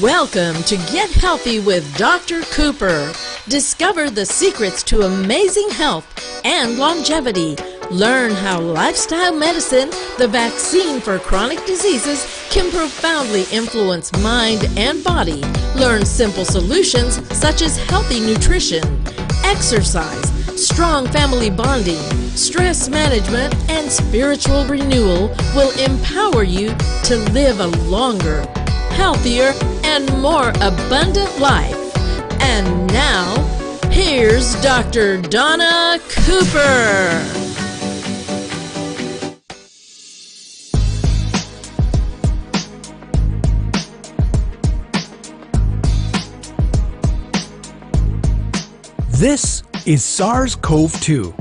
Welcome to Get Healthy with Dr. Cooper. Discover the secrets to amazing health and longevity. Learn how lifestyle medicine, the vaccine for chronic diseases, can profoundly influence mind and body. Learn simple solutions such as healthy nutrition, exercise, strong family bonding, stress management, and spiritual renewal will empower you to live a longer, healthier, and more abundant life. And now, here's Dr. Donna Cooper. This is SARS-CoV-2.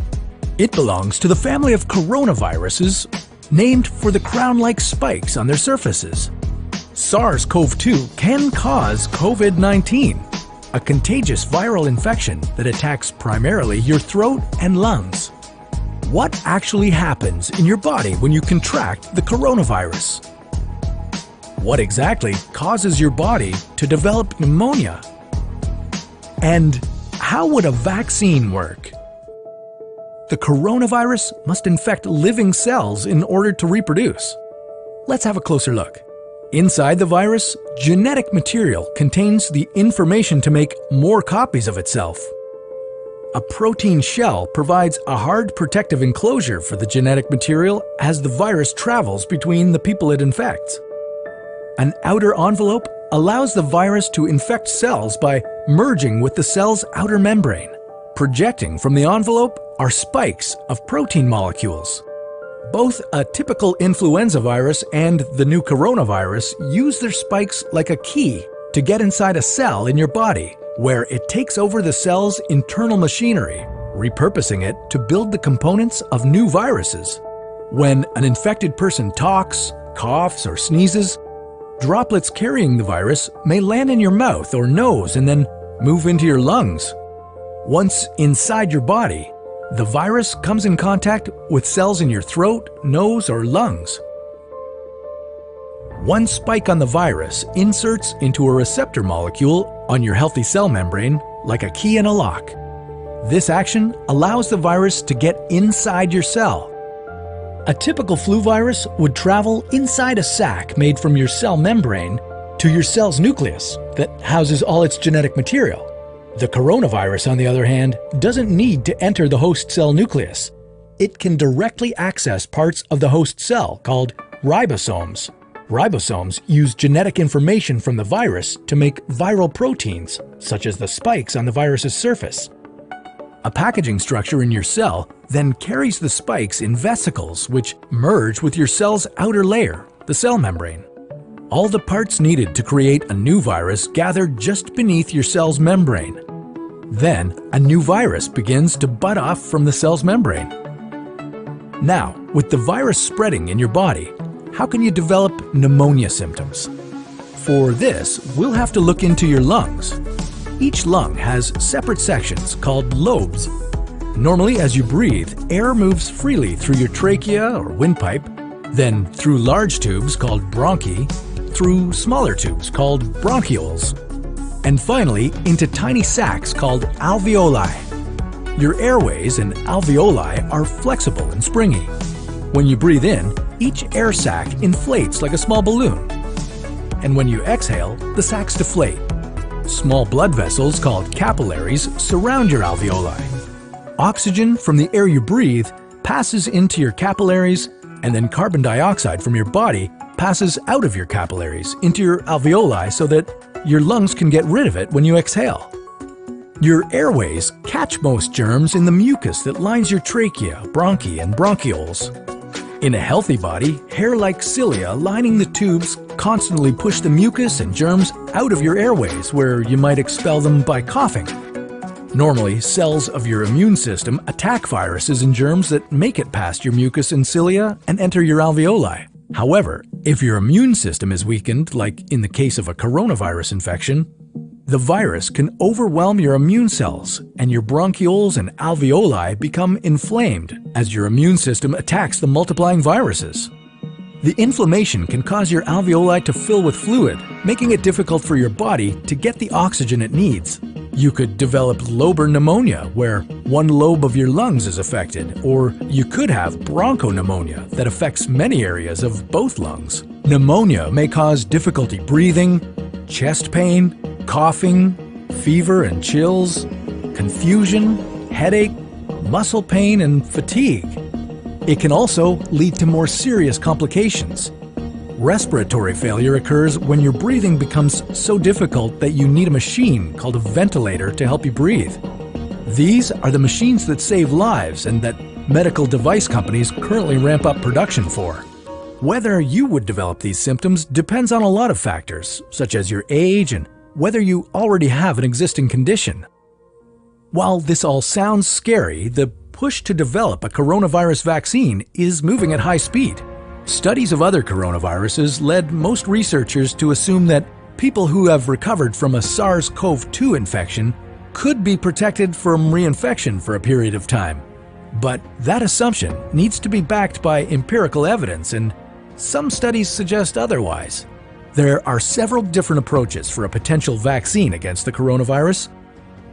It belongs to the family of coronaviruses named for the crown-like spikes on their surfaces. SARS-CoV-2 can cause COVID-19, a contagious viral infection that attacks primarily your throat and lungs. What actually happens in your body when you contract the coronavirus? What exactly causes your body to develop pneumonia? And how would a vaccine work? The coronavirus must infect living cells in order to reproduce. Let's have a closer look. Inside the virus, genetic material contains the information to make more copies of itself. A protein shell provides a hard protective enclosure for the genetic material as the virus travels between the people it infects. An outer envelope allows the virus to infect cells by merging with the cell's outer membrane. Projecting from the envelope are spikes of protein molecules. Both a typical influenza virus and the new coronavirus use their spikes like a key to get inside a cell in your body, where it takes over the cell's internal machinery, repurposing it to build the components of new viruses. When an infected person talks, coughs, or sneezes, droplets carrying the virus may land in your mouth or nose and then move into your lungs. Once inside your body, the virus comes in contact with cells in your throat, nose, or lungs. One spike on the virus inserts into a receptor molecule on your healthy cell membrane like a key in a lock. This action allows the virus to get inside your cell. A typical flu virus would travel inside a sac made from your cell membrane to your cell's nucleus that houses all its genetic material. The coronavirus, on the other hand, doesn't need to enter the host cell nucleus. It can directly access parts of the host cell called ribosomes. Ribosomes use genetic information from the virus to make viral proteins, such as the spikes on the virus's surface. A packaging structure in your cell then carries the spikes in vesicles which merge with your cell's outer layer, the cell membrane. All the parts needed to create a new virus gather just beneath your cell's membrane. Then, a new virus begins to bud off from the cell's membrane. Now, with the virus spreading in your body, how can you develop pneumonia symptoms? For this, we'll have to look into your lungs. Each lung has separate sections called lobes. Normally, as you breathe, air moves freely through your trachea or windpipe, then through large tubes called bronchi, through smaller tubes called bronchioles, and finally into tiny sacs called alveoli. Your airways and alveoli are flexible and springy. When you breathe in, each air sac inflates like a small balloon. And when you exhale, the sacs deflate. Small blood vessels called capillaries surround your alveoli. Oxygen from the air you breathe passes into your capillaries, and then carbon dioxide from your body passes out of your capillaries into your alveoli so that your lungs can get rid of it when you exhale. Your airways catch most germs in the mucus that lines your trachea, bronchi, and bronchioles. In a healthy body, hair-like cilia lining the tubes constantly push the mucus and germs out of your airways, where you might expel them by coughing. Normally, cells of your immune system attack viruses and germs that make it past your mucus and cilia and enter your alveoli. However, if your immune system is weakened, like in the case of a coronavirus infection, the virus can overwhelm your immune cells and your bronchioles and alveoli become inflamed as your immune system attacks the multiplying viruses. The inflammation can cause your alveoli to fill with fluid, making it difficult for your body to get the oxygen it needs. You could develop lobar pneumonia, where one lobe of your lungs is affected, or you could have bronchopneumonia that affects many areas of both lungs. Pneumonia may cause difficulty breathing, chest pain, coughing, fever and chills, confusion, headache, muscle pain, and fatigue. It can also lead to more serious complications. Respiratory failure occurs when your breathing becomes so difficult that you need a machine called a ventilator to help you breathe. These are the machines that save lives and that medical device companies currently ramp up production for. Whether you would develop these symptoms depends on a lot of factors, such as your age and whether you already have an existing condition. While this all sounds scary, the push to develop a coronavirus vaccine is moving at high speed. Studies of other coronaviruses led most researchers to assume that people who have recovered from a SARS-CoV-2 infection could be protected from reinfection for a period of time. But that assumption needs to be backed by empirical evidence, and some studies suggest otherwise. There are several different approaches for a potential vaccine against the coronavirus.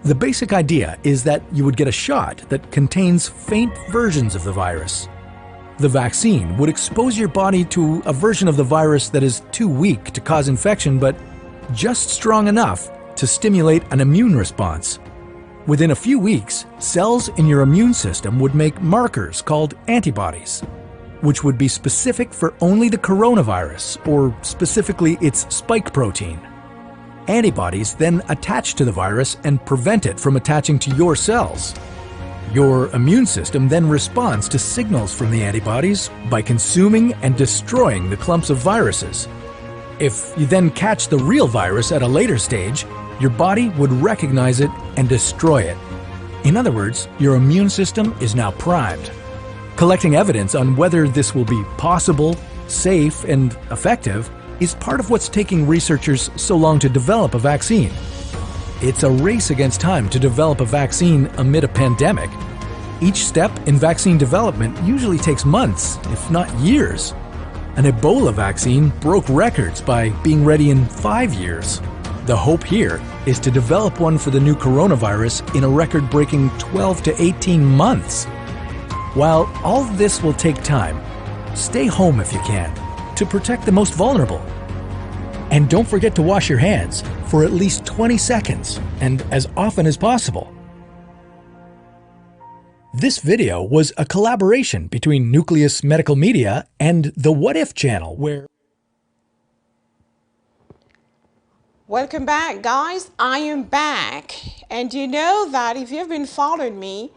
The basic idea is that you would get a shot that contains faint versions of the virus. The vaccine would expose your body to a version of the virus that is too weak to cause infection, but just strong enough to stimulate an immune response. Within a few weeks, cells in your immune system would make markers called antibodies, which would be specific for only the coronavirus, or specifically its spike protein. Antibodies then attach to the virus and prevent it from attaching to your cells. Your immune system then responds to signals from the antibodies by consuming and destroying the clumps of viruses. If you then catch the real virus at a later stage, your body would recognize it and destroy it. In other words, your immune system is now primed. Collecting evidence on whether this will be possible, safe, and effective is part of what's taking researchers so long to develop a vaccine. It's a race against time to develop a vaccine amid a pandemic. Each step in vaccine development usually takes months, if not years. An Ebola vaccine broke records by being ready in 5 years. The hope here is to develop one for the new coronavirus in a record-breaking 12 to 18 months. While all this will take time, stay home if you can, to protect the most vulnerable. And don't forget to wash your hands for at least 20 seconds and as often as possible. This video was a collaboration between Nucleus Medical Media and the What If channel, where... Welcome back, guys. I am back. And you know that if you've been following me,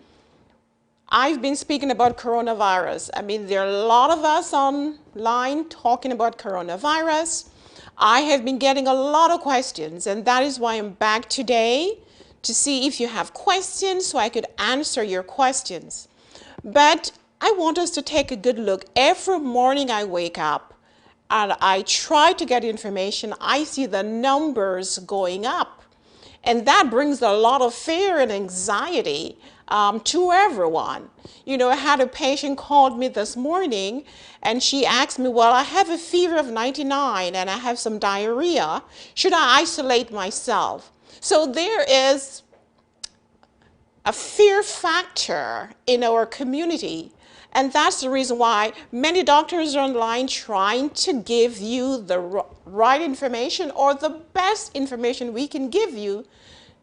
I've been speaking about coronavirus. I mean, there are a lot of us online talking about coronavirus. I have been getting a lot of questions, and that is why I'm back today to see if you have questions so I could answer your questions. But I want us to take a good look. Every morning I wake up and I try to get information. I see the numbers going up, and that brings a lot of fear and anxiety to everyone. You know, I had a patient called me this morning and she asked me, well, I have a fever of 99 and I have some diarrhea. Should I isolate myself? So there is a fear factor in our community. And that's the reason why many doctors are online trying to give you the right information, or the best information we can give you,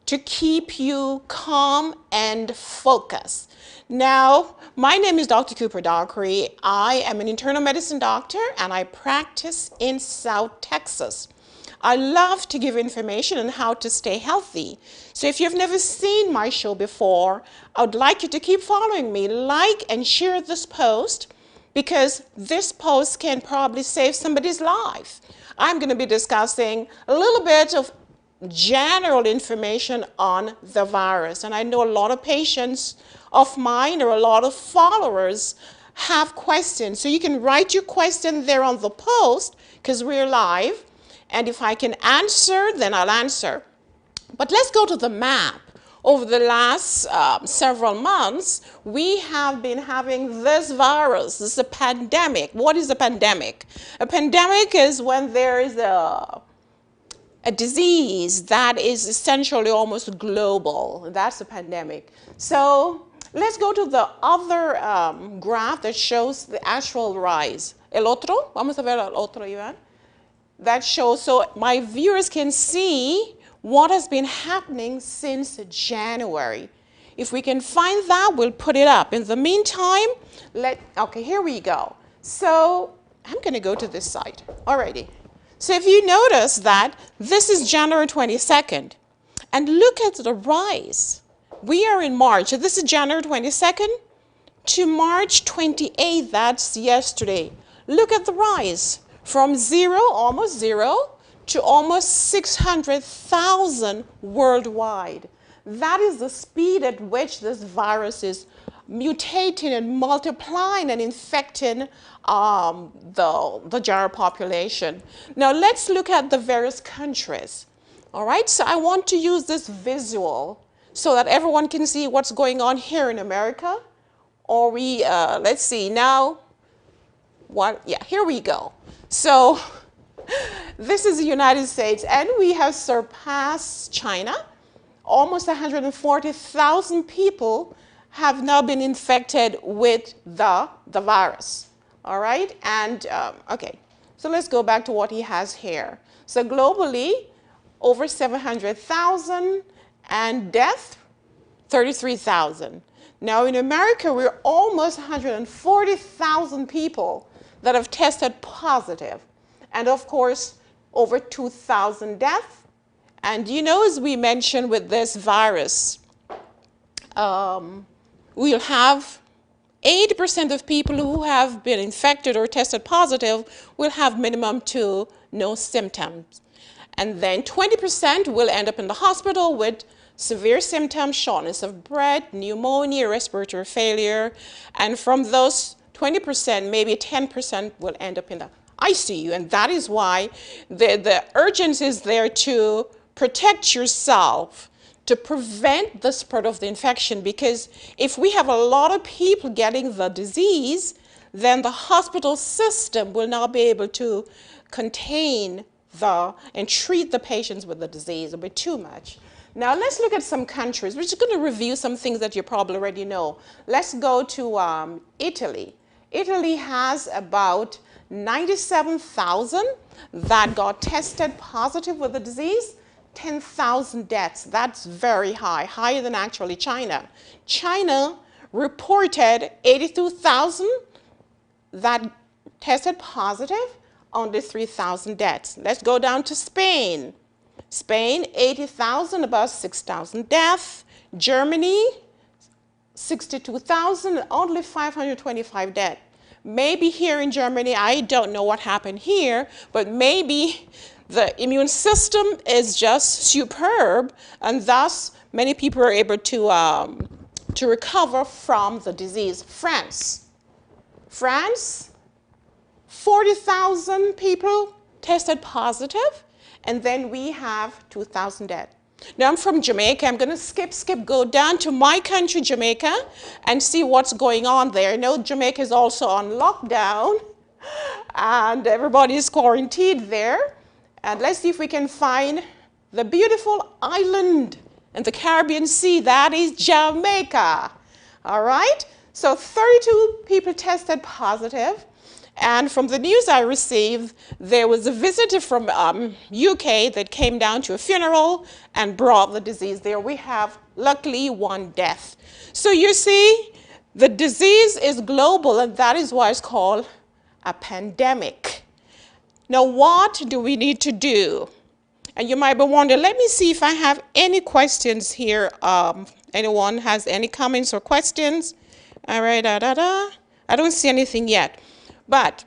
to keep you calm and focused. Now, my name is Dr. Cooper Dockery. I am an internal medicine doctor and I practice in South Texas. I love to give information on how to stay healthy. So if you've never seen my show before, I would like you to keep following me. Like and share this post, because this post can probably save somebody's life. I'm going to be discussing a little bit of general information on the virus. And I know a lot of patients of mine, or a lot of followers, have questions. So you can write your question there on the post, because we're live. And if I can answer, then I'll answer. But let's go to the map. over the last several months, we have been having this virus. This is a pandemic. What is a pandemic? A pandemic is when there is a disease that is essentially almost global. That's a pandemic. So let's go to the other graph that shows the actual rise. El otro, vamos a ver el otro, Iván. That shows, so my viewers can see what has been happening since January. If we can find that, we'll put it up. In the meantime, okay, here we go. So I'm going to go to this side. Alrighty. So if you notice that this is January 22nd, and look at the rise. We are in March. So this is January 22nd to March 28th. That's yesterday. Look at the rise from zero, almost zero, to almost 600,000 worldwide. That is the speed at which this virus is mutating and multiplying and infecting the general population. Now let's look at the various countries. All right, so I want to use this visual so that everyone can see what's going on here in America. Or let's see now, here we go. So this is the United States, and we have surpassed China. Almost 140,000 people have now been infected with the virus. All right, and okay, so let's go back to what he has here. So globally, over 700,000, and death, 33,000. Now in America, we're almost 140,000 people that have tested positive. And of course, over 2,000 deaths. And you know, as we mentioned with this virus, we'll have 80% of people who have been infected or tested positive will have minimum to no symptoms. And then 20% will end up in the hospital with severe symptoms, shortness of breath, pneumonia, respiratory failure. And from those 20%, maybe 10% will end up in the ICU. And that is why the urgency is there to protect yourself, to prevent the spread of the infection. Because if we have a lot of people getting the disease, then the hospital system will not be able to contain and treat the patients with the disease. It'll be too much. Now let's look at some countries. We're just going to review some things that you probably already know. Let's go to Italy. Italy has about 97,000 that got tested positive with the disease, 10,000 deaths. That's very high, higher than actually China. China reported 82,000 that tested positive, only 3,000 deaths. Let's go down to Spain. Spain, 80,000, about 6,000 deaths. Germany, 62,000, only 525 deaths. Maybe here in Germany, I don't know what happened here, but maybe the immune system is just superb, and thus many people are able to recover from the disease. France, 40,000 people tested positive, and then we have 2,000 dead. Now I'm from Jamaica. I'm going to skip, go down to my country, Jamaica, and see what's going on there. I know Jamaica is also on lockdown, and everybody is quarantined there. And let's see if we can find the beautiful island in the Caribbean Sea. That is Jamaica. All right? So 32 people tested positive. And from the news I received, there was a visitor from UK that came down to a funeral and brought the disease there. We have, luckily, 1 death. So you see, the disease is global, and that is why it's called a pandemic. Now, what do we need to do? And you might be wondering, let me see if I have any questions here. Anyone has any comments or questions? All right, I don't see anything yet. But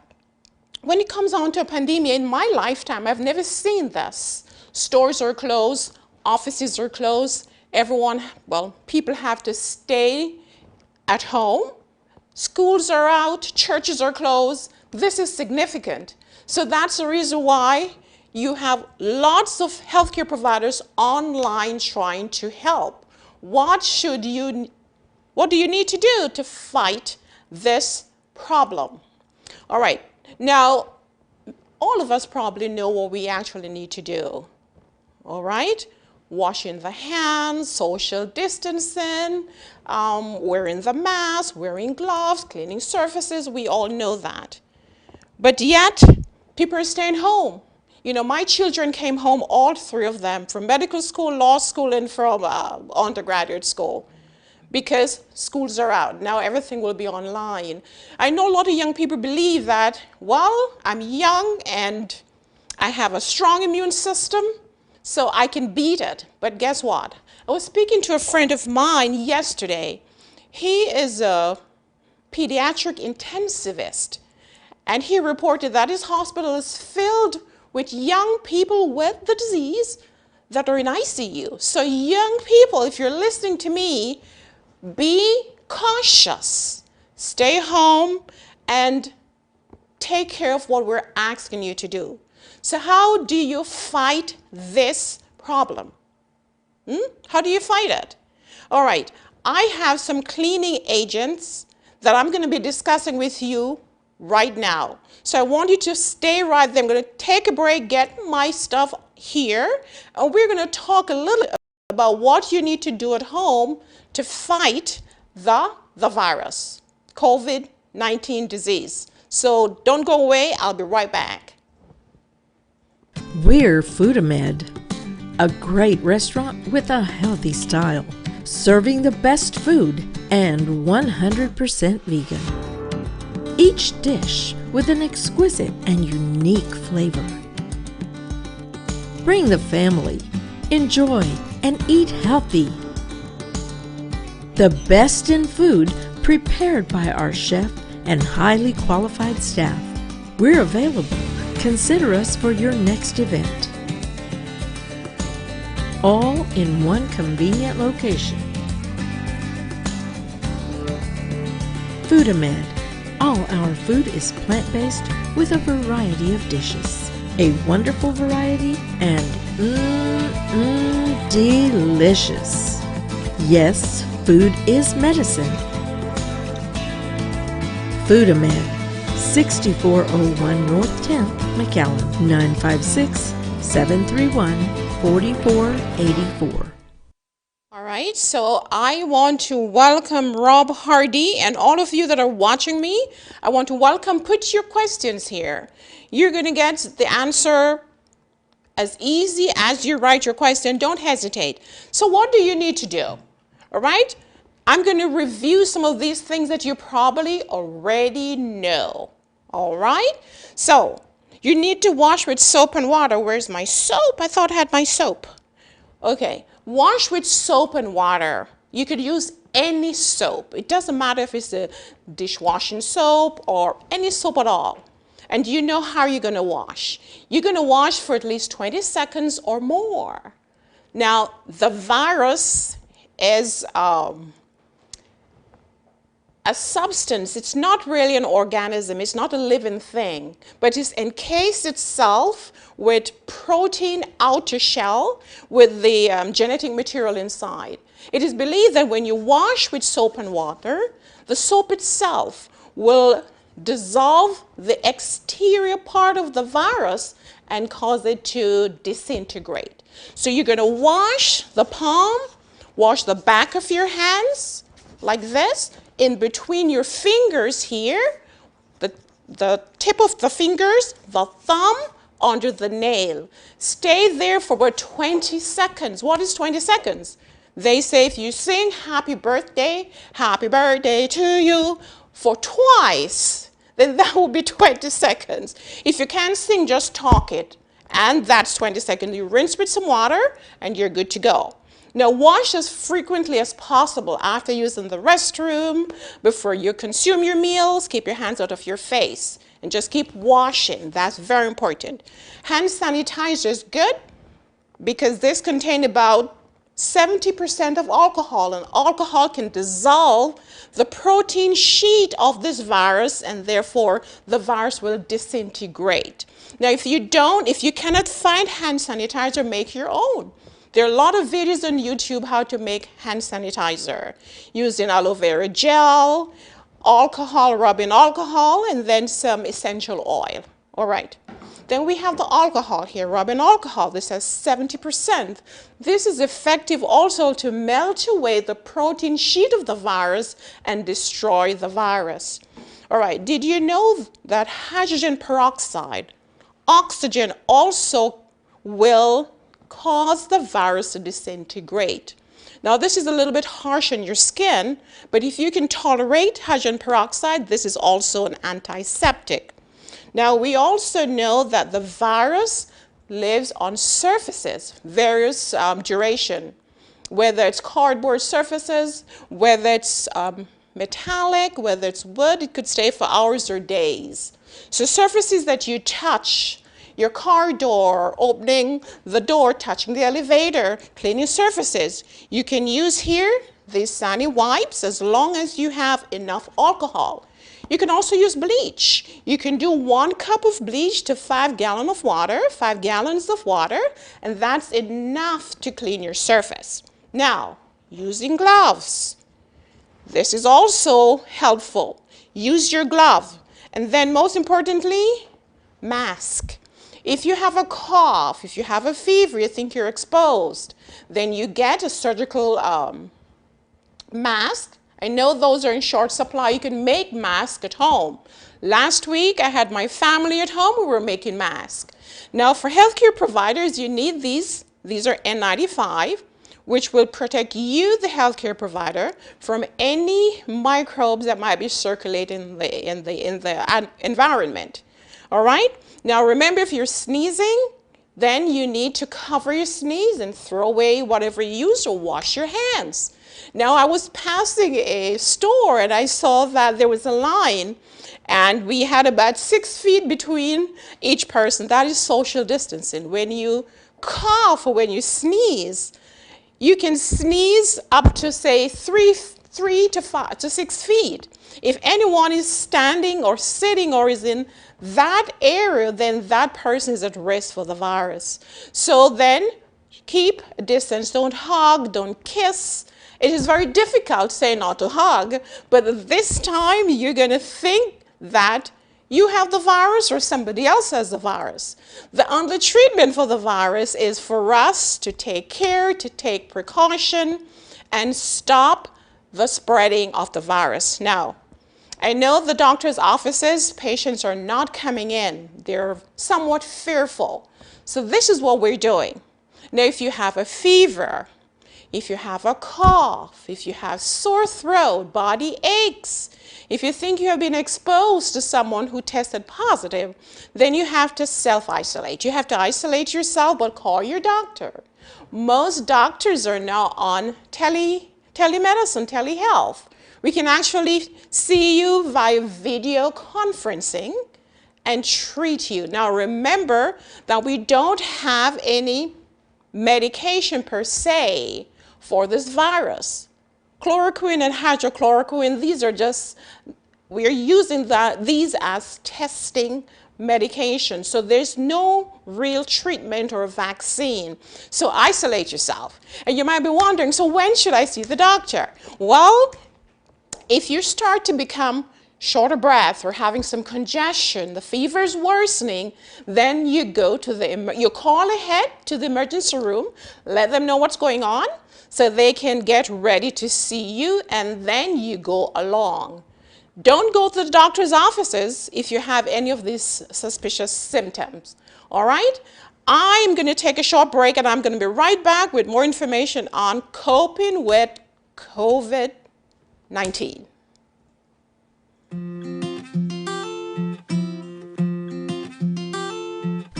when it comes on to a pandemic, in my lifetime, I've never seen this. Stores are closed, offices are closed, people have to stay at home. Schools are out, churches are closed. This is significant. So that's the reason why you have lots of healthcare providers online trying to help. what do you need to do to fight this problem? All right, now, all of us probably know what we actually need to do. All right, washing the hands, social distancing, wearing the mask, wearing gloves, cleaning surfaces, we all know that. But yet, people are staying home. You know, my children came home, all three of them, from medical school, law school, and from undergraduate school, because schools are out. Now everything will be online. I know a lot of young people believe that, well, I'm young and I have a strong immune system, so I can beat it. But guess what? I was speaking to a friend of mine yesterday. He is a pediatric intensivist, and he reported that his hospital is filled with young people with the disease that are in ICU. So young people, if you're listening to me, be cautious. Stay home and take care of what we're asking you to do. So how do you fight this problem? How do you fight it? All right, I have some cleaning agents that I'm going to be discussing with you right now. So I want you to stay right there. I'm going to take a break, get my stuff here, and we're going to talk a little about what you need to do at home to fight the virus, COVID-19 disease. So don't go away. I'll be right back. We're Foodamed, a great restaurant with a healthy style, serving the best food and 100% vegan. Each dish with an exquisite and unique flavor. Bring the family, enjoy, and eat healthy. The best in food prepared by our chef and highly qualified staff. We're available. Consider us for your next event. All in one convenient location. Foodamed. All our food is plant-based with a variety of dishes. A wonderful variety and delicious. Yes, food is medicine. Foodamed, 6401 North 10th, McAllen, 956-731-4484. All right, so I want to welcome Rob Hardy and all of you that are watching me. I want to welcome, put your questions here. You're going to get the answer as easy as you write your question. Don't hesitate. So what do you need to do? All right, I'm going to review some of these things that you probably already know. All right, so you need to wash with soap and water. Where's my soap? I thought I had my soap. Okay, wash with soap and water. You could use any soap. It doesn't matter if it's a dishwashing soap or any soap at all. And you know how you're going to wash. You're going to wash for at least 20 seconds or more. Now, the virus is a substance. It's not really an organism. It's not a living thing, but it's encased itself with protein outer shell with the genetic material inside. It is believed that when you wash with soap and water, the soap itself will dissolve the exterior part of the virus and cause it to disintegrate. So you're going to wash the palm, wash the back of your hands like this, in between your fingers here, the tip of the fingers, the thumb, under the nail. Stay there for about 20 seconds. What is 20 seconds? They say if you sing happy birthday to you for twice, then that will be 20 seconds. If you can't sing, just talk it. And that's 20 seconds. You rinse with some water and you're good to go. Now wash as frequently as possible after using the restroom, before you consume your meals. Keep your hands out of your face and just keep washing. That's very important. Hand sanitizer is good because this contains about 70% of alcohol, and alcohol can dissolve the protein sheet of this virus, and therefore the virus will disintegrate. Now if you cannot find hand sanitizer, make your own. There are a lot of videos on YouTube how to make hand sanitizer using aloe vera gel, alcohol, rubbing alcohol, and then some essential oil. All right. Then we have the alcohol here, rubbing alcohol. This has 70%. This is effective also to melt away the protein sheet of the virus and destroy the virus. All right, did you know that hydrogen peroxide, oxygen also will cause the virus to disintegrate? Now, this is a little bit harsh on your skin, but if you can tolerate hydrogen peroxide, this is also an antiseptic. Now, we also know that the virus lives on surfaces, various duration, whether it's cardboard surfaces, whether it's metallic, whether it's wood, it could stay for hours or days. So surfaces that you touch, your car door, opening the door, touching the elevator, cleaning surfaces, you can use here these Sani wipes as long as you have enough alcohol. You can also use bleach. You can do 1 cup of bleach to 5 gallons of water, 5 gallons of water, and that's enough to clean your surface. Now, using gloves. This is also helpful. Use your glove. And then most importantly, mask. If you have a cough, if you have a fever, you think you're exposed, then you get a surgical mask. I know those are in short supply. You can make masks at home. Last week, I had my family at home. We were making masks. Now, for healthcare providers, you need these. These are N95, which will protect you, the healthcare provider, from any microbes that might be circulating in the environment. All right? Now, remember, if you're sneezing, then you need to cover your sneeze and throw away whatever you used or wash your hands. Now, I was passing a store and I saw that there was a line and we had about 6 feet between each person. That is social distancing. When you cough or when you sneeze, you can sneeze up to, say, 3 to 5 to 6 feet. If anyone is standing or sitting or is in that area, then that person is at risk for the virus. So then keep a distance. Don't hug, don't kiss. It is very difficult saying not to hug, but this time you're going to think that you have the virus or somebody else has the virus. The only treatment for the virus is for us to take care, to take precaution, and stop the spreading of the virus. Now, I know the doctor's offices, patients are not coming in. They're somewhat fearful. So this is what we're doing. Now, if you have a fever, if you have a cough, if you have sore throat, body aches, if you think you have been exposed to someone who tested positive, then you have to self-isolate. You have to isolate yourself, but call your doctor. Most doctors are now on telemedicine, telehealth. We can actually see you via video conferencing and treat you. Now remember that we don't have any medication per se for this virus. Chloroquine and hydrochloroquine, these are just, we're using these as testing medication. So there's no real treatment or vaccine. So isolate yourself. And you might be wondering, so when should I see the doctor? Well, if you start to become short of breath or having some congestion, the fever is worsening, then you go to you call ahead to the emergency room, let them know what's going on so they can get ready to see you, and then you go along. Don't go to the doctor's offices if you have any of these suspicious symptoms. All right? I'm going to take a short break and I'm going to be right back with more information on coping with COVID-19.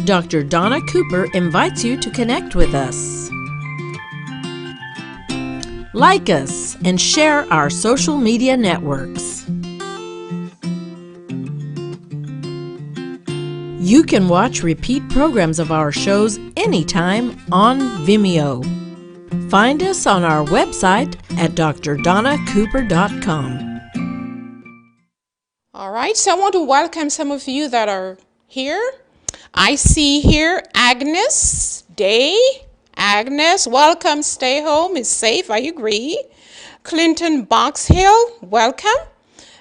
Dr. Donna Cooper invites you to connect with us. Like us and share our social media networks. You can watch repeat programs of our shows anytime on Vimeo. Find us on our website at drdonnacooper.com. All right, so I want to welcome some of you that are here. I see here Agnes Day, Agnes, welcome. Stay home is safe. I agree. Clinton Box Hill, welcome.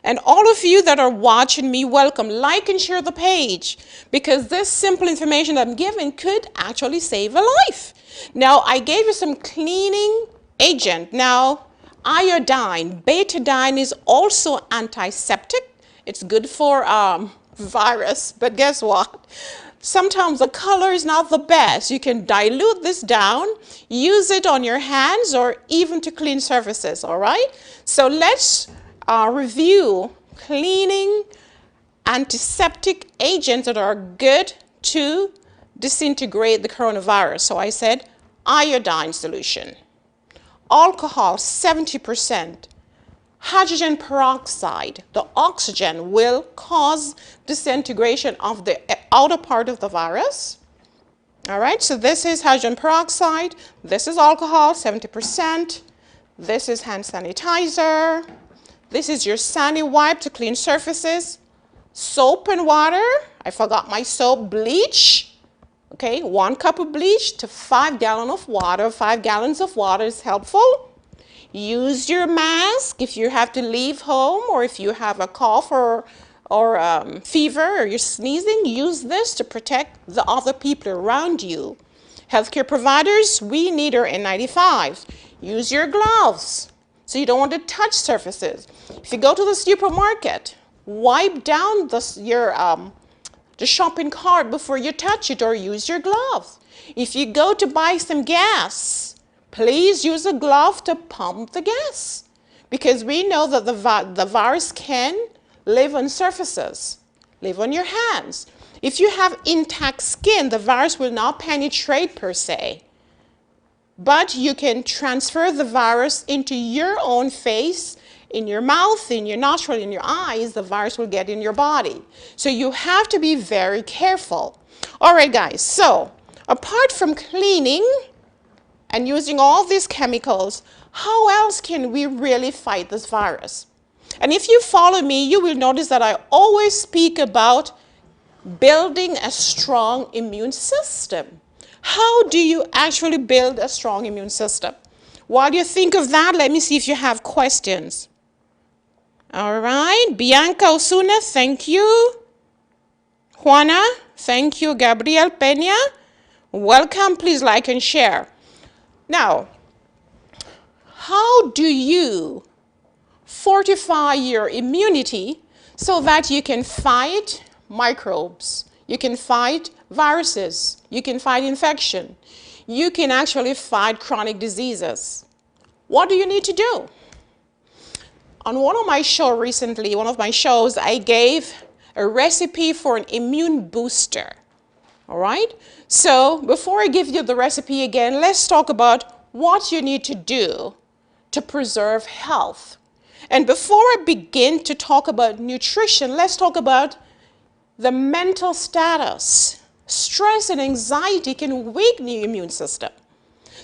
And all of you that are watching me, welcome. Like and share the page, because this simple information I'm giving could actually save a life. Now, I gave you some cleaning agent. Now, iodine, betadine is also antiseptic. It's good for virus, but guess what? Sometimes the color is not the best. You can dilute this down, use it on your hands or even to clean surfaces, all right? So let's review cleaning antiseptic agents that are good to disintegrate the coronavirus. So I said iodine solution, alcohol 70%, hydrogen peroxide, the oxygen will cause disintegration of the outer part of the virus. All right, so this is hydrogen peroxide, this is alcohol 70%, this is hand sanitizer, this is your Sani wipe to clean surfaces, soap and water, I forgot my soap, bleach, okay, 1 cup of bleach to 5 gallons of water. 5 gallons of water is helpful. Use your mask if you have to leave home, or if you have a cough or fever or you're sneezing, use this to protect the other people around you. Healthcare providers, we need our N95. Use your gloves so you don't want to touch surfaces. If you go to the supermarket, wipe down the shopping cart before you touch it, or use your gloves. If you go to buy some gas, please use a glove to pump the gas, because we know that the virus can live on surfaces, live on your hands. If you have intact skin, the virus will not penetrate per se, but you can transfer the virus into your own face, in your mouth, in your nostril, in your eyes. The virus will get in your body. So you have to be very careful. All right, guys, so apart from cleaning and using all these chemicals, how else can we really fight this virus? And if you follow me, you will notice that I always speak about building a strong immune system. How do you actually build a strong immune system? While you think of that, let me see if you have questions. All right, Bianca Osuna, thank you. Juana, thank you. Gabriel Peña, welcome. Please like and share. Now, how do you fortify your immunity so that you can fight microbes, you can fight viruses, you can fight infection, you can actually fight chronic diseases? What do you need to do? On one of my shows recently, I gave a recipe for an immune booster. All right? So before I give you the recipe again, let's talk about what you need to do to preserve health. And before I begin to talk about nutrition, let's talk about the mental status. Stress and anxiety can weaken your immune system.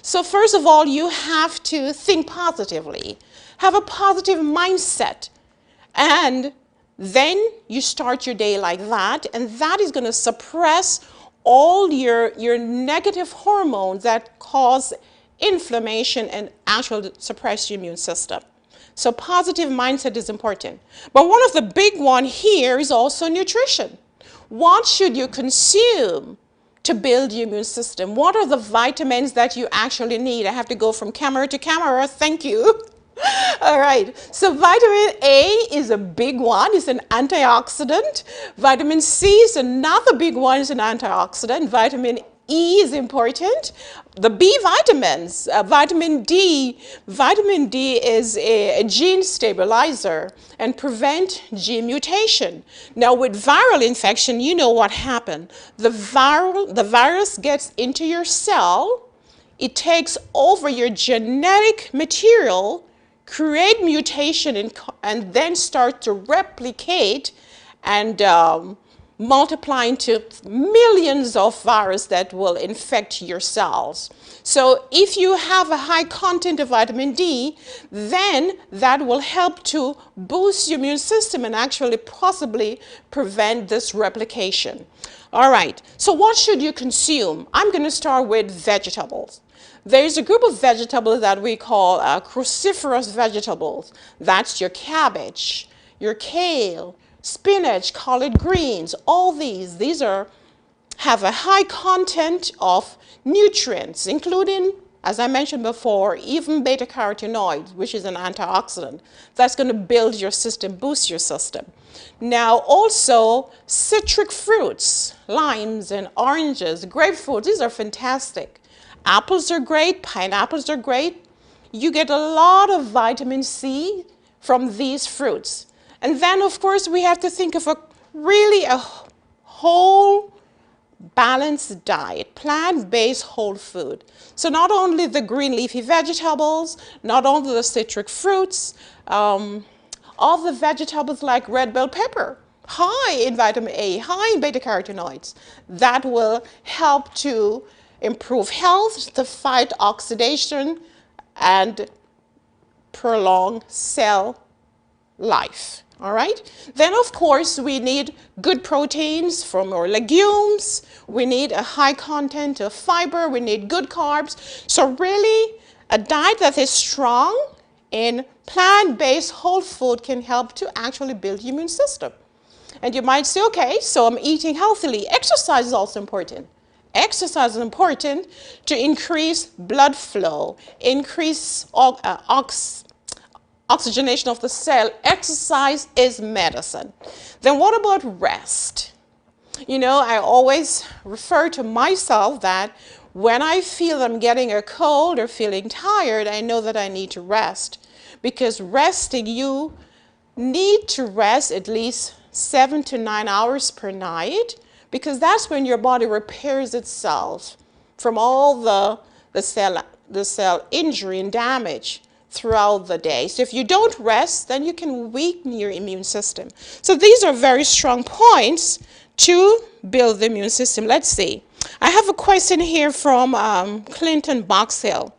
So first of all, you have to think positively, have a positive mindset, and then you start your day like that, and that is going to suppress all your negative hormones that cause inflammation and actually suppress your immune system. So positive mindset is important. But one of the big ones here is also nutrition. What should you consume to build your immune system? What are the vitamins that you actually need? I have to go from camera to camera. Thank you. All right. So vitamin A is a big one. It's an antioxidant. Vitamin C is another big one. It's an antioxidant. Vitamin E is important. The B vitamins, vitamin D is a gene stabilizer and prevent gene mutation. Now with viral infection, you know what happened. The virus gets into your cell, it takes over your genetic material, create mutation and then start to replicate and multiply into millions of viruses that will infect your cells. So if you have a high content of vitamin D, then that will help to boost your immune system and actually possibly prevent this replication. All right, so what should you consume? I'm going to start with vegetables. There's a group of vegetables that we call cruciferous vegetables. That's your cabbage, your kale, spinach, collard greens, all these have a high content of nutrients, including, as I mentioned before, even beta-carotenoids, which is an antioxidant. That's going to build your system, boost your system. Now, also, citric fruits, limes and oranges, grapefruits, these are fantastic. Apples are great, pineapples are great. You get a lot of vitamin C from these fruits. And then, of course, we have to think of a whole balanced diet, plant-based whole food. So not only the green leafy vegetables, not only the citric fruits, all the vegetables like red bell pepper, high in vitamin A, high in beta-carotenoids, that will help to improve health, to fight oxidation, and prolong cell life. All right. Then, of course, we need good proteins from our legumes. We need a high content of fiber. We need good carbs. So really, a diet that is strong in plant-based whole food can help to actually build your immune system. And you might say, okay, so I'm eating healthily. Exercise is also important. Exercise is important to increase blood flow, increase oxygenation of the cell. Exercise is medicine. Then what about rest? You know, I always refer to myself that when I feel I'm getting a cold or feeling tired, I know that I need to rest. Because resting, you need to rest at least 7 to 9 hours per night, because that's when your body repairs itself from all the cell injury and damage throughout the day. So if you don't rest, then you can weaken your immune system. So these are very strong points to build the immune system. Let's see. I have a question here from Clinton Boxhill.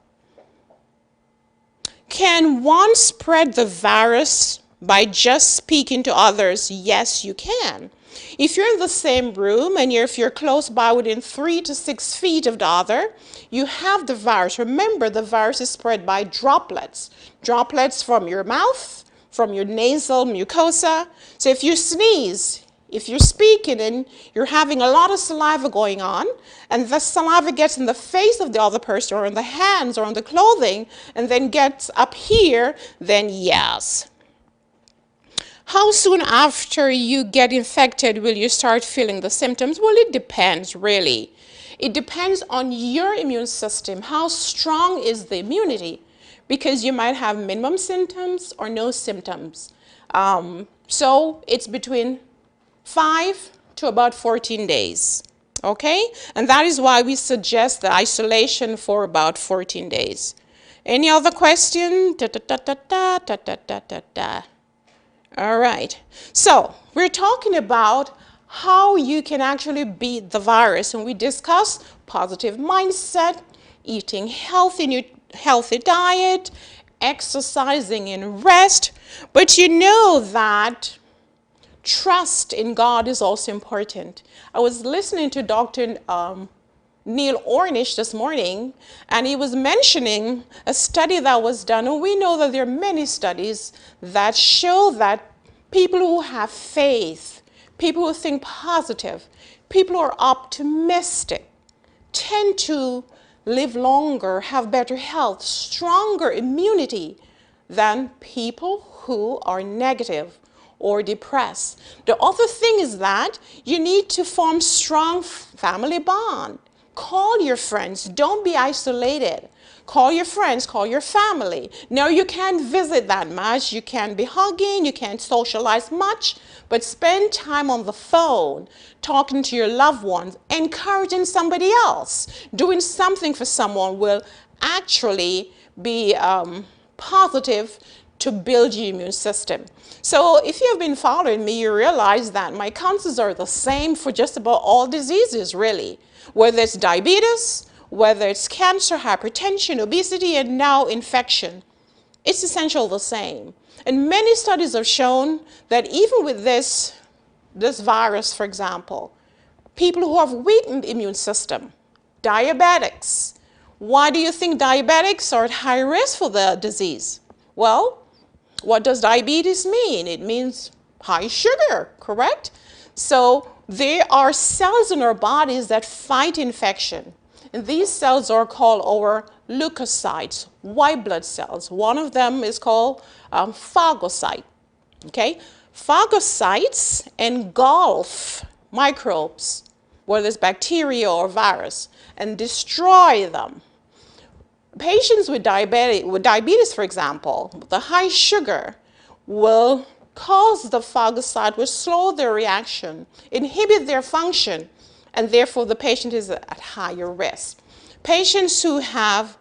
Can one spread the virus by just speaking to others? Yes, you can. If you're in the same room and if you're close by within 3 to 6 feet of the other, you have the virus. Remember, the virus is spread by droplets. Droplets from your mouth, from your nasal mucosa. So if you sneeze, if you're speaking and you're having a lot of saliva going on, and the saliva gets in the face of the other person or in the hands or on the clothing, and then gets up here, then yes. How soon after you get infected will you start feeling the symptoms? Well, it depends, really. It depends on your immune system. How strong is the immunity? Because you might have minimum symptoms or no symptoms. So it's between 5 to about 14 days. Okay? And that is why we suggest the isolation for about 14 days. Any other question? All right, so we're talking about how you can actually beat the virus, and we discussed positive mindset, eating healthy diet, exercising and rest, but you know that trust in God is also important. I was listening to Dr. Neil Ornish this morning, and he was mentioning a study that was done, and we know that there are many studies that show that people who have faith, people who think positive, people who are optimistic, tend to live longer, have better health, stronger immunity than people who are negative or depressed. The other thing is that you need to form strong family bond. Call your friends. Don't be isolated. Call your friends, call your family. No, you can't visit that much. You can't be hugging. You can't socialize much. But spend time on the phone, talking to your loved ones, encouraging somebody else. Doing something for someone will actually be positive to build your immune system. So if you've been following me, you realize that my counsels are the same for just about all diseases, really. Whether it's diabetes, whether it's cancer, hypertension, obesity, and now infection. It's essentially the same. And many studies have shown that even with this virus, for example, people who have weakened immune system, diabetics. Why do you think diabetics are at high risk for the disease? Well, what does diabetes mean? It means high sugar, correct? So there are cells in our bodies that fight infection. And these cells are called our leukocytes, white blood cells. One of them is called phagocyte. Okay? Phagocytes engulf microbes, whether it's bacteria or virus, and destroy them. Patients with diabetes, for example, the high sugar will cause the phagocyte, will slow their reaction, inhibit their function, and therefore the patient is at higher risk. Patients who have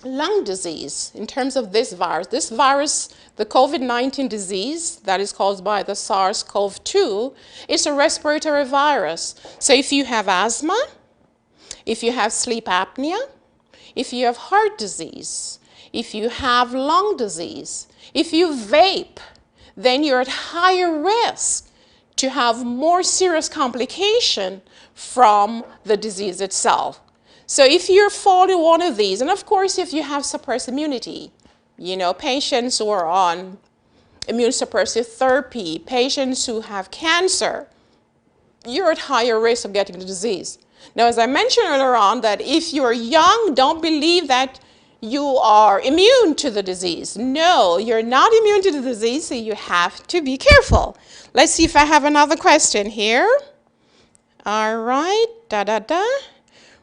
lung disease, in terms of this virus, the COVID-19 disease that is caused by the SARS-CoV-2, is a respiratory virus. So if you have asthma, if you have sleep apnea, if you have heart disease, if you have lung disease, if you vape, then you're at higher risk to have more serious complication from the disease itself. So if you're following one of these, and of course if you have suppressed immunity, patients who are on immune suppressive therapy, patients who have cancer, you're at higher risk of getting the disease. Now, as I mentioned earlier on, that if you're young, don't believe that you are immune to the disease. No, you're not immune to the disease, so you have to be careful. Let's see if I have another question here. All right,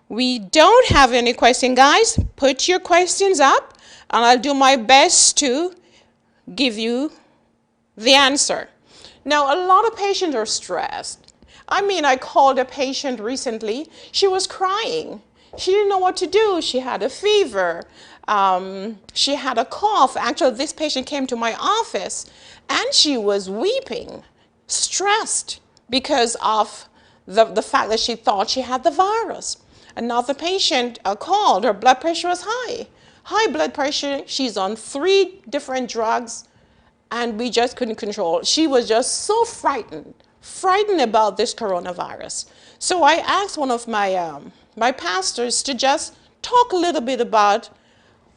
We don't have any question, guys. Put your questions up, and I'll do my best to give you the answer. Now, a lot of patients are stressed. I called a patient recently. She was crying. She didn't know what to do. She had a fever. She had a cough. Actually, this patient came to my office, and she was weeping, stressed because of the fact that she thought she had the virus. Another patient called. Her blood pressure was high. High blood pressure. She's on 3 different drugs, and we just couldn't control it. She was just so frightened about this coronavirus. So I asked one of my pastors to just talk a little bit about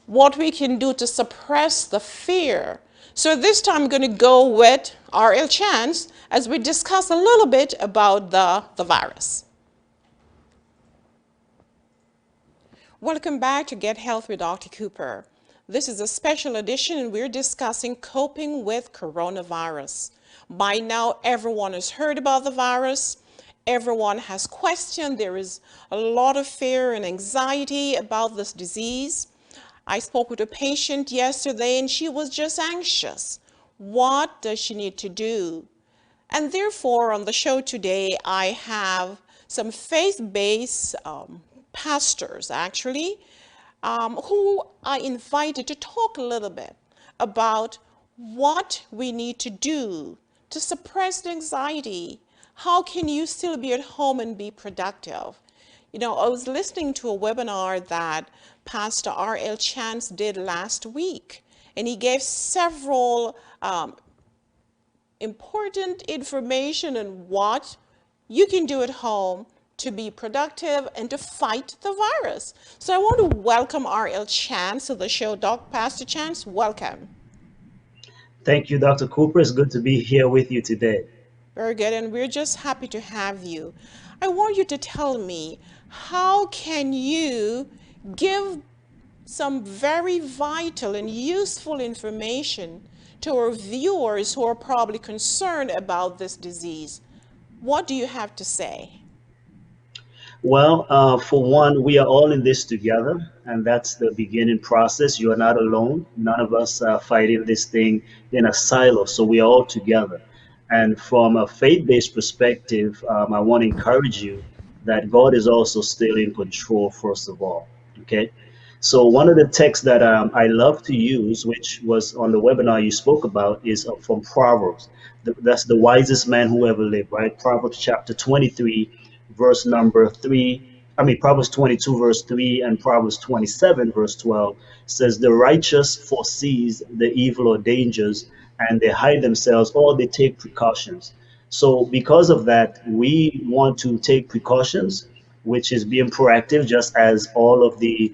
what we can do to suppress the fear. So this time I'm going to go with R.L. Chance as we discuss a little bit about the virus. Welcome back to Get Health with Dr. Cooper. This is a special edition and we're discussing coping with coronavirus. By now, everyone has heard about the virus. Everyone has questioned. There is a lot of fear and anxiety about this disease. I spoke with a patient yesterday and she was just anxious. What does she need to do? And therefore, on the show today, I have some faith-based pastors, actually, who I invited to talk a little bit about what we need to do to suppress the anxiety. How can you still be at home and be productive? I was listening to a webinar that Pastor R.L. Chance did last week, and he gave several important information on what you can do at home to be productive and to fight the virus. So I want to welcome R.L. Chance to the show. Pastor Chance, welcome. Thank you, Dr. Cooper. It's good to be here with you today. Very good, and we're just happy to have you. I want you to tell me, how can you give some very vital and useful information to our viewers who are probably concerned about this disease? What do you have to say? Well, for one, we are all in this together, and that's the beginning process. You are not alone. None of us are fighting this thing in a silo, so we are all together. And from a faith-based perspective, I want to encourage you that God is also still in control, first of all. Okay? So one of the texts that I love to use, which was on the webinar you spoke about, is from Proverbs. That's the wisest man who ever lived, right? Proverbs chapter 23, verse number 3. I mean, Proverbs 22, verse 3, and Proverbs 27, verse 12 says, "The righteous foresees the evil or dangers, and they hide themselves, or they take precautions." So, because of that, we want to take precautions, which is being proactive, just as all of the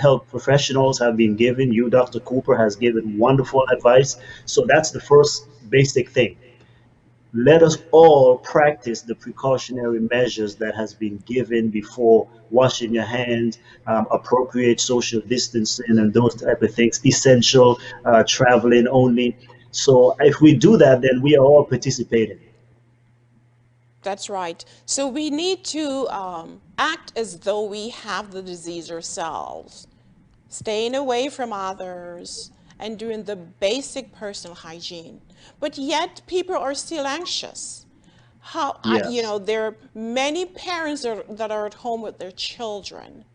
health professionals have been given. You, Dr. Cooper, has given wonderful advice. So that's the first basic thing. Let us all practice the precautionary measures that has been given before: washing your hands, appropriate social distancing, and those type of things. Essential traveling only. So if we do that, then we are all participating. That's right. So we need to act as though we have the disease ourselves, staying away from others and doing the basic personal hygiene. But yet people are still anxious. Yes. There are many parents that are at home with their children.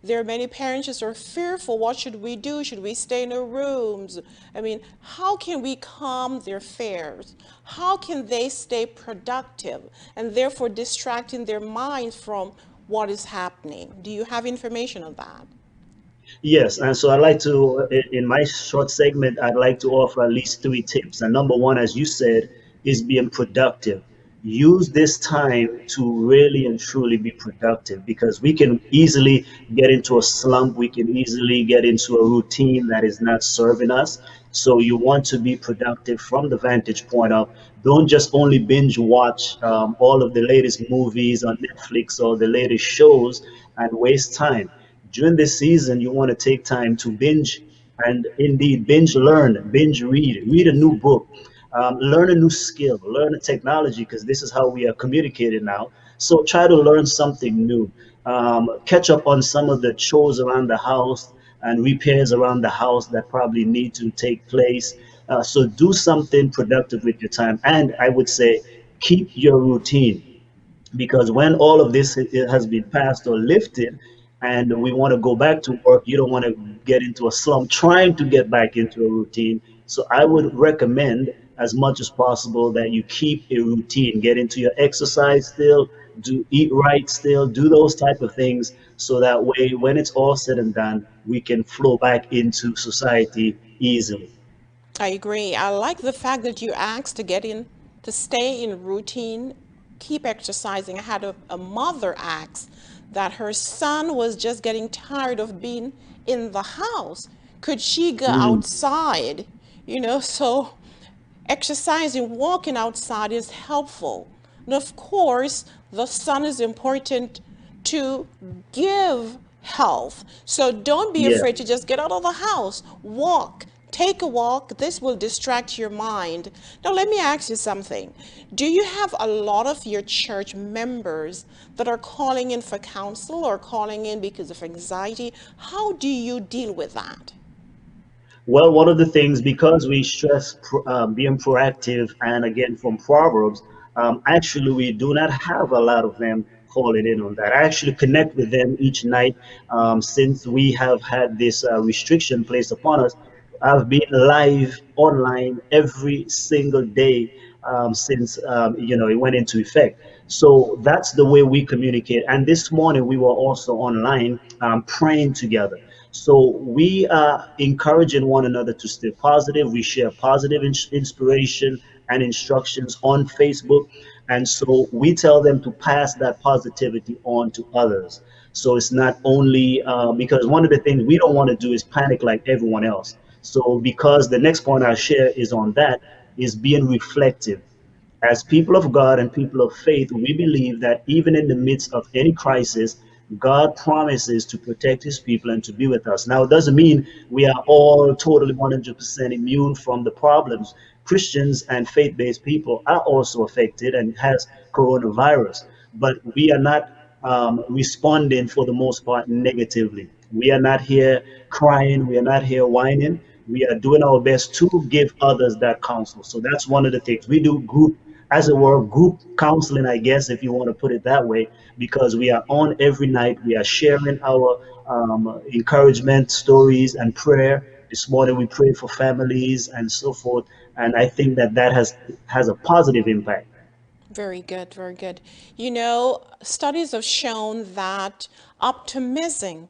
There are many parents just are fearful. What should we do? Should we stay in our rooms? I mean, how can we calm their fears? How can they stay productive and therefore distracting their minds from what is happening? Do you have information on that? Yes, and so I'd like to, in my short segment, I'd like to offer at least three tips. And number one, as you said, is being productive. Use this time to really and truly be productive, because we can easily get into a slump. We can easily get into a routine that is not serving us. So you want to be productive from the vantage point of, don't just only binge watch all of the latest movies on Netflix or the latest shows and waste time. During this season, you want to take time to binge, and indeed binge learn, binge read a new book, learn a new skill, learn a technology, because this is how we are communicating now. So try to learn something new. Catch up on some of the chores around the house and repairs around the house that probably need to take place. So do something productive with your time. And I would say, keep your routine, because when all of this has been passed or lifted and we want to go back to work, you don't want to get into a slump trying to get back into a routine. So I would recommend as much as possible that you keep a routine, get into your exercise still, do eat right still, do those type of things, so that way when it's all said and done, we can flow back into society easily. I agree. I like the fact that you asked to get in, to stay in routine, keep exercising. I had a mother ask that her son was just getting tired of being in the house. Could she go Mm, outside? So exercising, walking outside is helpful. And of course, the sun is important to give health. So don't be yeah. afraid to just get out of the house, walk, take a walk. This will distract your mind. Now, let me ask you something. Do you have a lot of your church members that are calling in for counsel or calling in because of anxiety? How do you deal with that? Well, one of the things, because we stress being proactive, and again from Proverbs, actually we do not have a lot of them calling in on that. I actually connect with them each night, since we have had this restriction placed upon us. I've been live online every single day since it went into effect. So that's the way we communicate. And this morning we were also online praying together. So we are encouraging one another to stay positive. We share positive inspiration and instructions on Facebook. And so we tell them to pass that positivity on to others. So it's not only because one of the things we don't want to do is panic like everyone else. So because the next point I share is on that, is being reflective. As people of God and people of faith, we believe that even in the midst of any crisis, God promises to protect his people and to be with us. Now, it doesn't mean we are all totally 100% immune from the problems. Christians and faith-based people are also affected and has coronavirus, but we are not responding for the most part negatively. We are not here crying. We are not here whining. We are doing our best to give others that counsel. So that's one of the things we do: group as it were, group counseling, I guess, if you want to put it that way, because we are on every night. We are sharing our encouragement stories and prayer. This morning we prayed for families and so forth, and I think that that has a positive impact. Very good, very good. You know, studies have shown that optimism,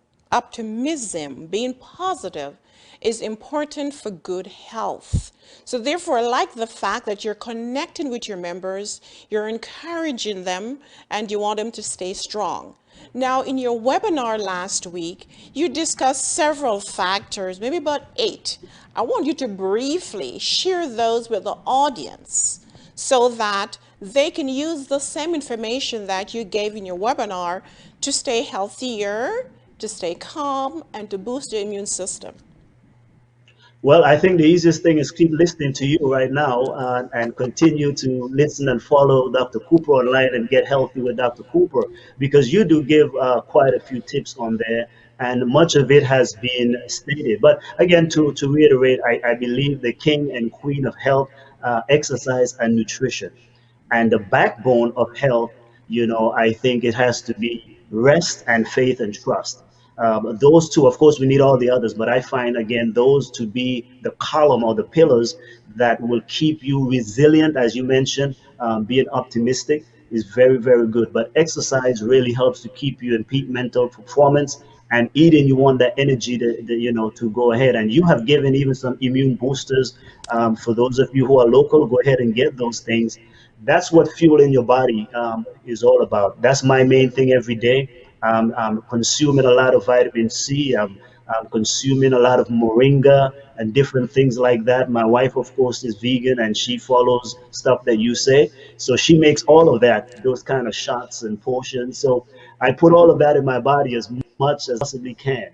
being positive, is important for good health. So therefore, I like the fact that you're connecting with your members, you're encouraging them, and you want them to stay strong. Now, in your webinar last week, you discussed several factors, maybe about 8. I want you to briefly share those with the audience so that they can use the same information that you gave in your webinar to stay healthier, to stay calm, and to boost the immune system. Well, I think the easiest thing is keep listening to you right now and continue to listen and follow Dr. Cooper online and get healthy with Dr. Cooper, because you do give quite a few tips on there, and much of it has been stated. But again, to reiterate, I believe the king and queen of health, exercise and nutrition. And the backbone of health, I think it has to be rest and faith and trust. Those two, of course, we need all the others, but I find again those to be the column or the pillars that will keep you resilient, as you mentioned. Being optimistic is very, very good, but exercise really helps to keep you in peak mental performance. And eating, you want that energy to go ahead. And you have given even some immune boosters. For those of you who are local, go ahead and get those things. That's what fueling your body is all about. That's my main thing every day. I'm consuming a lot of vitamin C. I'm consuming a lot of moringa and different things like that. My wife, of course, is vegan and she follows stuff that you say. So she makes all of that, those kind of shots and portions. So I put all of that in my body as much as I possibly can.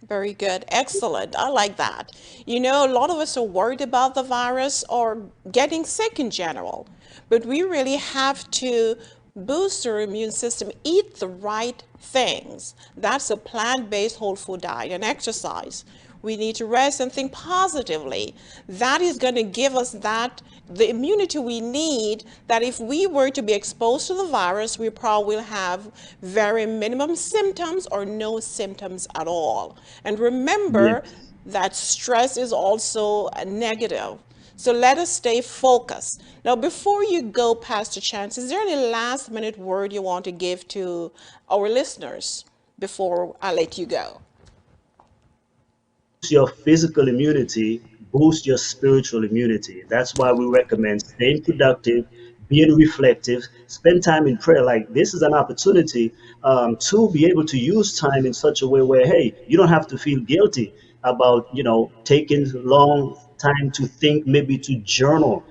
Very good. Excellent. I like that. You know, a lot of us are worried about the virus or getting sick in general, but we really have to boost our immune system, eat the right things. That's a plant-based whole food diet and exercise. We need to rest and think positively. That is going to give us the immunity we need, that if we were to be exposed to the virus, we probably will have very minimum symptoms or no symptoms at all. And remember Yes. that stress is also a negative. So let us stay focused. Now, before you go, Pastor Chance, is there any last minute word you want to give to our listeners before I let you go? Your physical immunity, boost your spiritual immunity. That's why we recommend staying productive, being reflective, spend time in prayer. Like this is an opportunity to be able to use time in such a way where, hey, you don't have to feel guilty about, taking long time to think, maybe to journal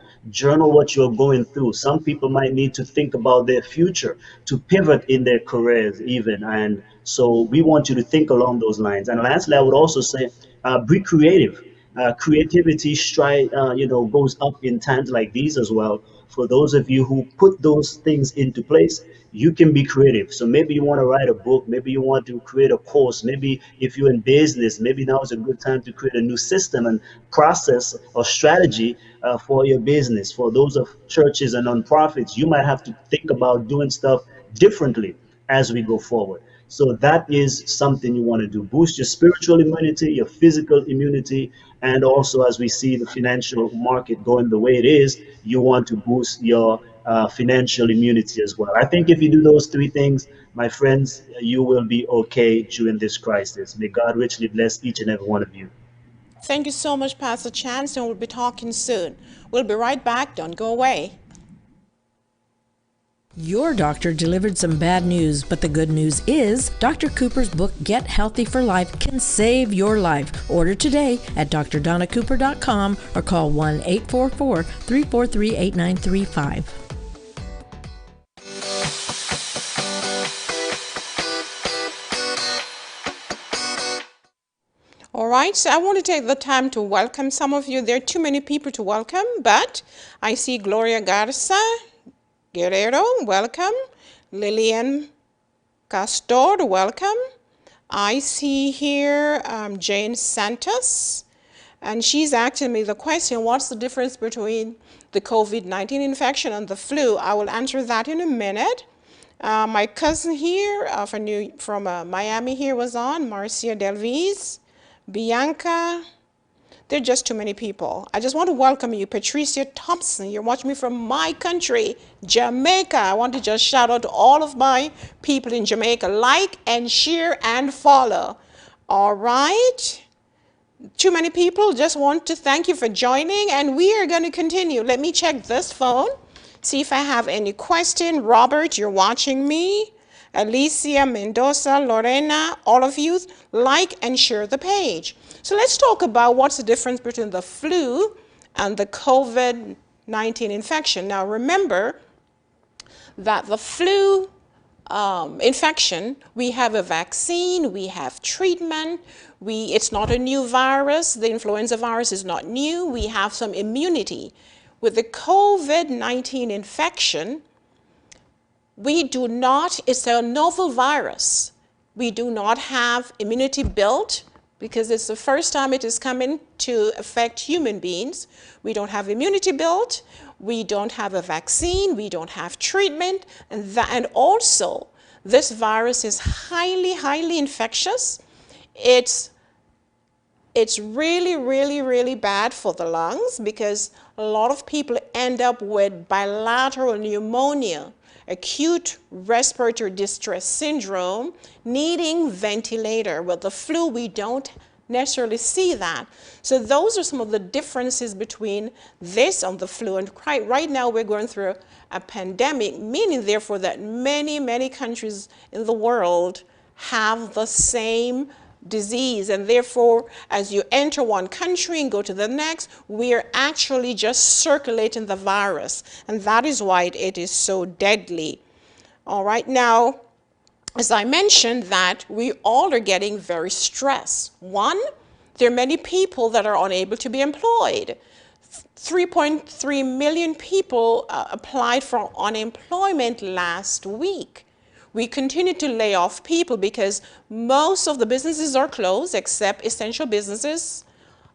what you're going through. Some people might need to think about their future, to pivot in their careers even. And so we want you to think along those lines. And lastly, I would also say, be creative. Creativity goes up in times like these as well. For those of you who put those things into place, you can be creative. So maybe you want to write a book, maybe you want to create a course, maybe if you're in business, maybe now is a good time to create a new system and process or strategy for your business. For those of churches and nonprofits, you might have to think about doing stuff differently as we go forward. So that is something you want to do. Boost your spiritual immunity, your physical immunity, and also as we see the financial market going the way it is, you want to boost your financial immunity as well. I think if you do those three things, my friends, you will be okay during this crisis. May God richly bless each and every one of you. Thank you so much, Pastor Chance, and we'll be talking soon. We'll be right back. Don't go away. Your doctor delivered some bad news, but the good news is Dr. Cooper's book, Get Healthy for Life, can save your life. Order today at drdonnacooper.com or call 1-844-343-8935. All right, so I want to take the time to welcome some of you. There are too many people to welcome, but I see Gloria Garza Guerrero, welcome. Lillian Castor, welcome. I see here Jane Santos. And she's asking me the question, what's the difference between the COVID-19 infection and the flu? I will answer that in a minute. My cousin here from Miami here was on, Marcia Delvis, Bianca. There are just too many people. I just want to welcome you, Patricia Thompson. You're watching me from my country, Jamaica. I want to just shout out to all of my people in Jamaica. Like and share and follow. All right. Too many people. Just want to thank you for joining, and we are going to continue. Let me check this phone, see if I have any question. Robert, you're watching me. Alicia, Mendoza, Lorena, all of you, like and share the page. So let's talk about what's the difference between the flu and the COVID-19 infection. Now remember that the flu infection, we have a vaccine, we have treatment, it's not a new virus, the influenza virus is not new, we have some immunity. With the COVID-19 infection, it's a novel virus. We do not have immunity built because it's the first time it is coming to affect human beings. We don't have immunity built. We don't have a vaccine. We don't have treatment. And also, this virus is highly, highly infectious. It's really, really, really bad for the lungs because a lot of people end up with bilateral pneumonia, acute respiratory distress syndrome, needing ventilator. With the flu, we don't necessarily see that. So those are some of the differences between this and the flu. And right now we're going through a pandemic, meaning therefore that many, many countries in the world have the same disease, and therefore as you enter one country and go to the next, we're actually just circulating the virus, and that is why it is so deadly. All right, now as I mentioned that we all are getting very stressed. One, there are many people that are unable to be employed. 3.3 million people applied for unemployment last week. We continue to lay off people because most of the businesses are closed except essential businesses.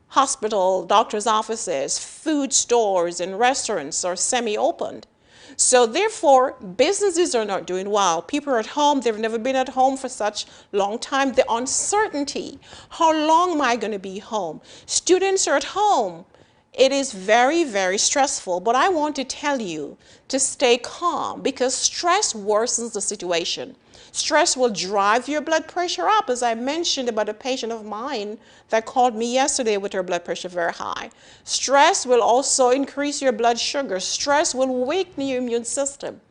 Hospital, doctor's offices, food stores, and restaurants are semi-opened. So therefore, businesses are not doing well. People are at home. They've never been at home for such a long time. The uncertainty, how long am I going to be home? Students are at home. It is very, very stressful, but I want to tell you to stay calm because stress worsens the situation. Stress will drive your blood pressure up, as I mentioned about a patient of mine that called me yesterday with her blood pressure very high. Stress will also increase your blood sugar. Stress will weaken your immune system.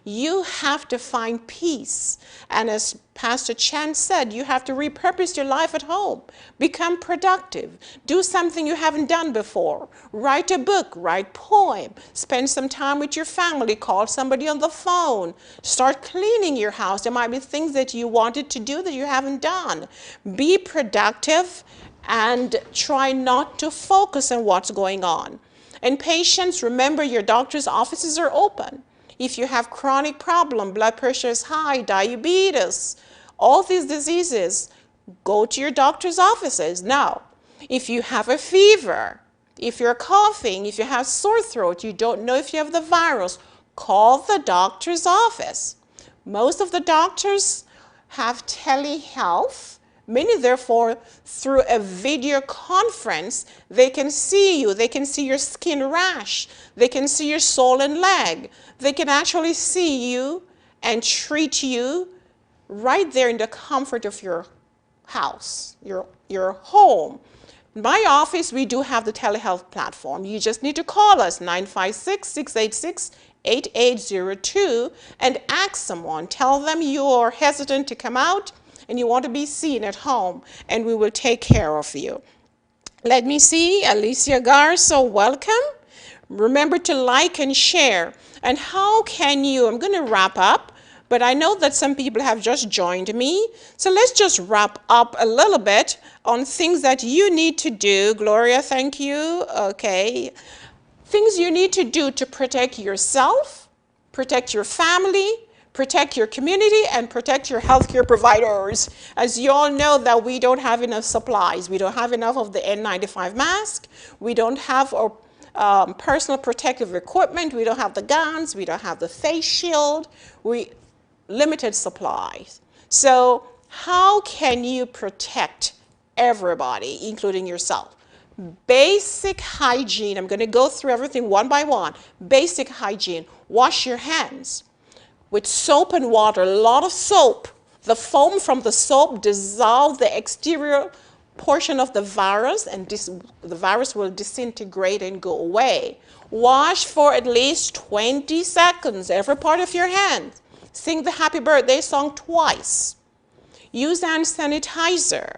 You have to find peace. And as Pastor Chan said, you have to repurpose your life at home. Become productive. Do something you haven't done before. Write a book, write a poem. Spend some time with your family. Call somebody on the phone. Start cleaning your house. There might be things that you wanted to do that you haven't done. Be productive and try not to focus on what's going on. And patients, remember your doctor's offices are open. If you have chronic problem, blood pressure is high, diabetes, all these diseases, go to your doctor's offices. Now, if you have a fever, if you're coughing, if you have sore throat, you don't know if you have the virus, call the doctor's office. Most of the doctors have telehealth, meaning therefore through a video conference, they can see you, they can see your skin rash, they can see your swollen leg, they can actually see you and treat you right there in the comfort of your house, your home. In my office, we do have the telehealth platform. You just need to call us 956-686-8802 and ask someone, tell them you're hesitant to come out and you want to be seen at home, and we will take care of you. Let me see, Alicia Garza, welcome. Remember to like and share. And how can you, I'm going to wrap up, but I know that some people have just joined me. So let's just wrap up a little bit on things that you need to do. Gloria, thank you. Okay. Things you need to do to protect yourself, protect your family, protect your community, and protect your healthcare providers. As you all know that we don't have enough supplies. We don't have enough of the N95 mask. We don't have our personal protective equipment. We don't have the guns. We don't have the face shield. Limited supplies. So how can you protect everybody, including yourself? Basic hygiene. I'm going to go through everything one by one. Basic hygiene. Wash your hands with soap and water, a lot of soap. The foam from the soap dissolves the exterior portion of the virus, and the virus will disintegrate and go away. Wash for at least 20 seconds, every part of your hand. Sing the happy birthday song twice. Use hand sanitizer.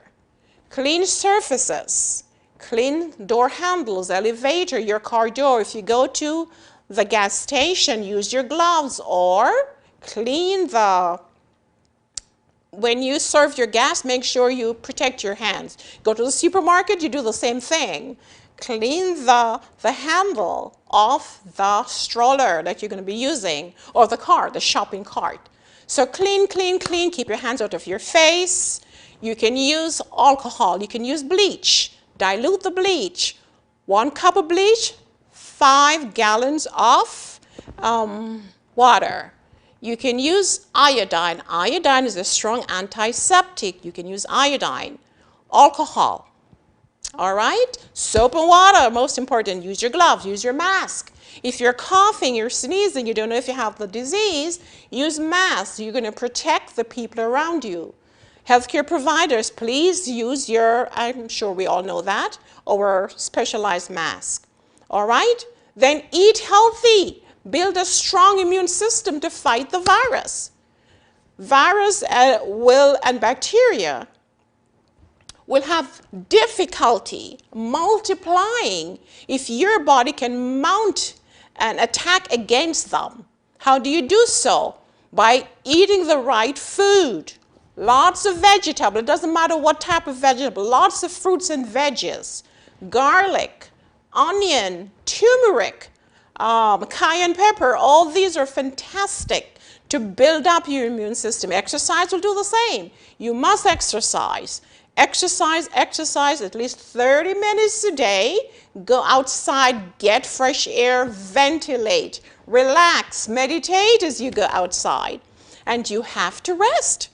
Clean surfaces. Clean door handles, elevator, your car door. If you go to the gas station, use your gloves, or clean when you serve your gas, make sure you protect your hands. Go to the supermarket, you do the same thing. Clean the handle of the stroller that you're going to be using, or the car, the shopping cart. So clean, clean, clean. Keep your hands out of your face. You can use alcohol. You can use bleach. Dilute the bleach. 1 cup of bleach, 5 gallons of water. You can use iodine. Iodine is a strong antiseptic. You can use iodine. Alcohol. All right? Soap and water, most important. Use your gloves. Use your mask. If you're coughing, you're sneezing, you don't know if you have the disease, use masks. You're going to protect the people around you. Healthcare providers, please use I'm sure we all know that, our specialized mask. All right? Then eat healthy. Build a strong immune system to fight the virus. Virus and bacteria will have difficulty multiplying if your body can mount an attack against them. How do you do so? By eating the right food. Lots of vegetable. It doesn't matter what type of vegetable. Lots of fruits and veggies. Garlic, onion, turmeric, cayenne pepper. All these are fantastic to build up your immune system. Exercise will do the same. You must exercise. Exercise at least 30 minutes a day. Go outside, get fresh air, ventilate, relax, meditate as you go outside. And you have to rest.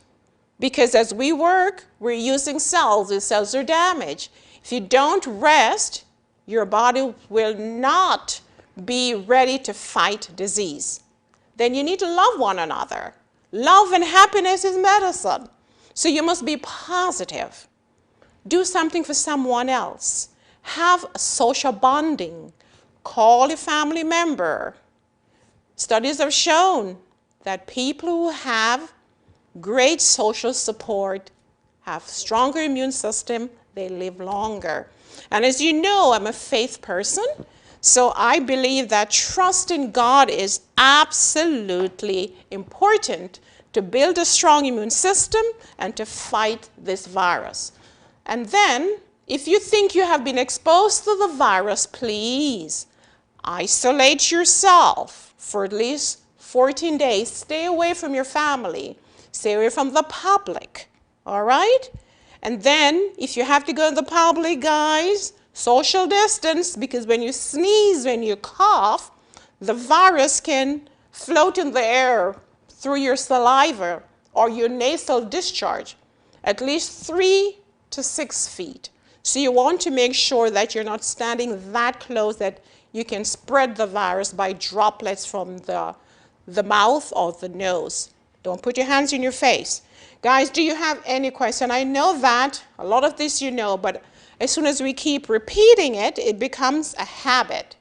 Because as we work, we're using cells. The cells are damaged. If you don't rest, your body will not be ready to fight disease. Then you need to love one another. Love and happiness is medicine. So you must be positive. Do something for someone else. Have social bonding. Call a family member. Studies have shown that people who have great social support have stronger immune system, they live longer. And as you know, I'm a faith person, so I believe that trust in God is absolutely important to build a strong immune system and to fight this virus. And then, if you think you have been exposed to the virus, please isolate yourself for at least 14 days. Stay away from your family. Stay away from the public. All right? And then, if you have to go to the public, guys, social distance, because when you sneeze, when you cough, the virus can float in the air through your saliva or your nasal discharge at least 3 to 6 feet. So you want to make sure that you're not standing that close that you can spread the virus by droplets from the mouth or the nose. Don't put your hands in your face. Guys, do you have any question? I know that a lot of this you know, but as soon as we keep repeating it, it becomes a habit.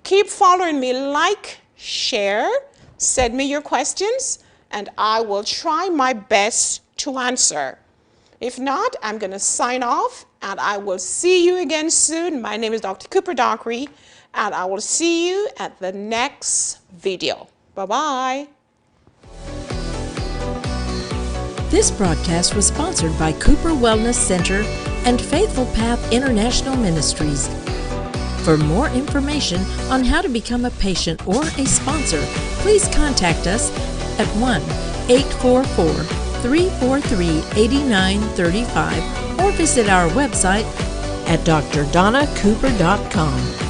Keep following me, like, share, send me your questions, and I will try my best to answer. If not, I'm going to sign off, and I will see you again soon. My name is Dr. Cooper Dockery, and I will see you at the next video. Bye-bye. This broadcast was sponsored by Cooper Wellness Center and Faithful Path International Ministries. For more information on how to become a patient or a sponsor, please contact us at 1 844-343-8935 or visit our website at drdonnacooper.com.